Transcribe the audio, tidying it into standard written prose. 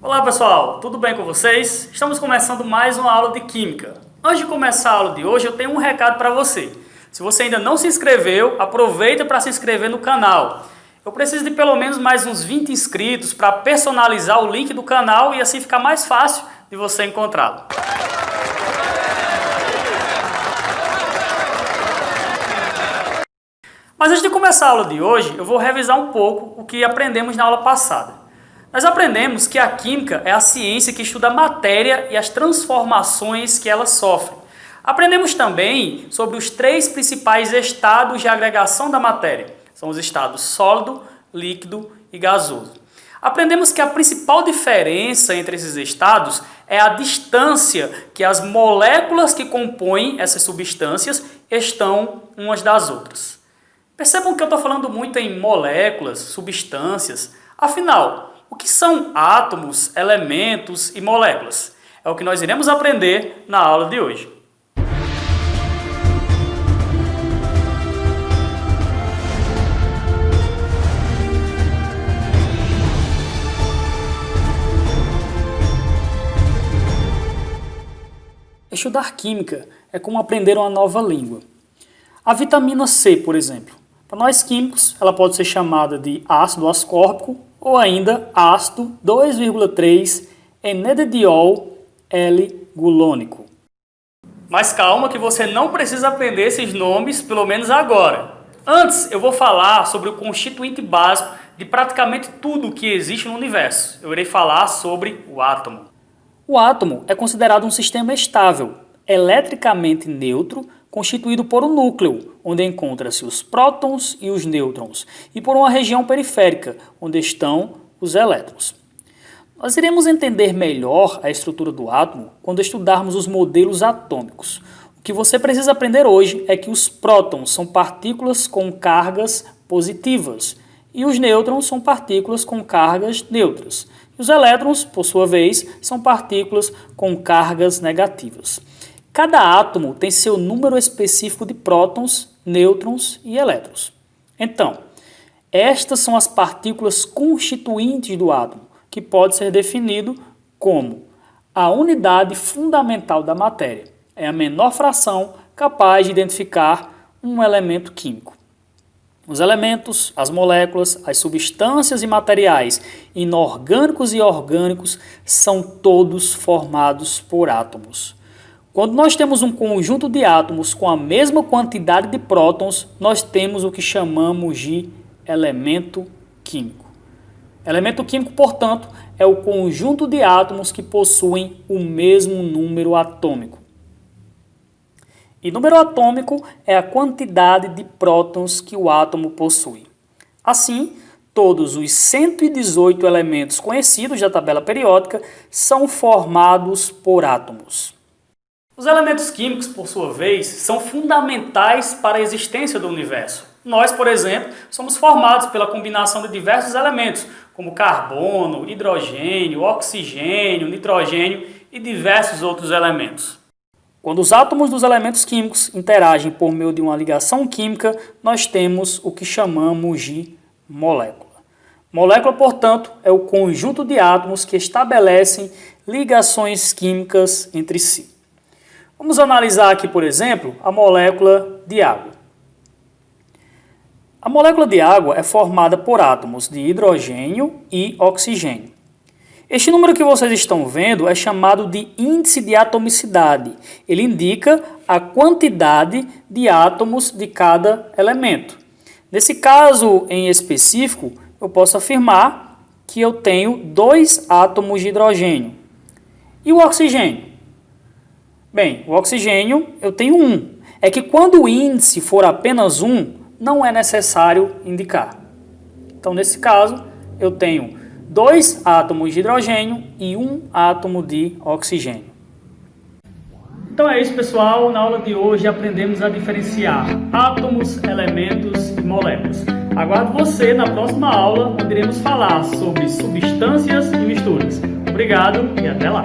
Olá pessoal, tudo bem com vocês? Estamos começando mais uma aula de Química. Antes de começar a aula de hoje, eu tenho um recado para você. Se você ainda não se inscreveu, aproveita para se inscrever no canal. Eu preciso de pelo menos mais uns 20 inscritos para personalizar o link do canal e assim ficar mais fácil de você encontrá-lo. Mas antes de começar a aula de hoje, eu vou revisar um pouco o que aprendemos na aula passada. Nós aprendemos que a química é a ciência que estuda a matéria e as transformações que ela sofre. Aprendemos também sobre os três principais estados de agregação da matéria. São os estados sólido, líquido e gasoso. Aprendemos que a principal diferença entre esses estados é a distância que as moléculas que compõem essas substâncias estão umas das outras. Percebam que eu estou falando muito em moléculas, substâncias. Afinal, o que são átomos, elementos e moléculas? É o que nós iremos aprender na aula de hoje. Estudar química é como aprender uma nova língua. A vitamina C, por exemplo, para nós químicos, ela pode ser chamada de ácido ascórbico ou ainda ácido 2,3-enediol L-gulônico. Mas calma que você não precisa aprender esses nomes, pelo menos agora. Antes, eu vou falar sobre o constituinte básico de praticamente tudo que existe no universo. Eu irei falar sobre o átomo. O átomo é considerado um sistema estável, eletricamente neutro, constituído por um núcleo, onde encontram-se os prótons e os nêutrons, e por uma região periférica, onde estão os elétrons. Nós iremos entender melhor a estrutura do átomo quando estudarmos os modelos atômicos. O que você precisa aprender hoje é que os prótons são partículas com cargas positivas, e os nêutrons são partículas com cargas neutras. E os elétrons, por sua vez, são partículas com cargas negativas. Cada átomo tem seu número específico de prótons, nêutrons e elétrons. Então, estas são as partículas constituintes do átomo, que pode ser definido como a unidade fundamental da matéria. É a menor fração capaz de identificar um elemento químico. Os elementos, as moléculas, as substâncias e materiais inorgânicos e orgânicos são todos formados por átomos. Quando nós temos um conjunto de átomos com a mesma quantidade de prótons, nós temos o que chamamos de elemento químico. Elemento químico, portanto, é o conjunto de átomos que possuem o mesmo número atômico. E número atômico é a quantidade de prótons que o átomo possui. Assim, todos os 118 elementos conhecidos da tabela periódica são formados por átomos. Os elementos químicos, por sua vez, são fundamentais para a existência do universo. Nós, por exemplo, somos formados pela combinação de diversos elementos, como carbono, hidrogênio, oxigênio, nitrogênio e diversos outros elementos. Quando os átomos dos elementos químicos interagem por meio de uma ligação química, nós temos o que chamamos de molécula. Molécula, portanto, é o conjunto de átomos que estabelecem ligações químicas entre si. Vamos analisar aqui, por exemplo, a molécula de água. A molécula de água é formada por átomos de hidrogênio e oxigênio. Este número que vocês estão vendo é chamado de índice de atomicidade. Ele indica a quantidade de átomos de cada elemento. Nesse caso em específico, eu posso afirmar que eu tenho 2 átomos de hidrogênio. E o oxigênio? Bem, o oxigênio eu tenho 1. É que quando o índice for apenas 1, não é necessário indicar. Então, nesse caso, eu tenho 2 átomos de hidrogênio e 1 átomo de oxigênio. Então é isso, pessoal. Na aula de hoje aprendemos a diferenciar átomos, elementos e moléculas. Aguardo você na próxima aula, onde iremos falar sobre substâncias e misturas. Obrigado e até lá!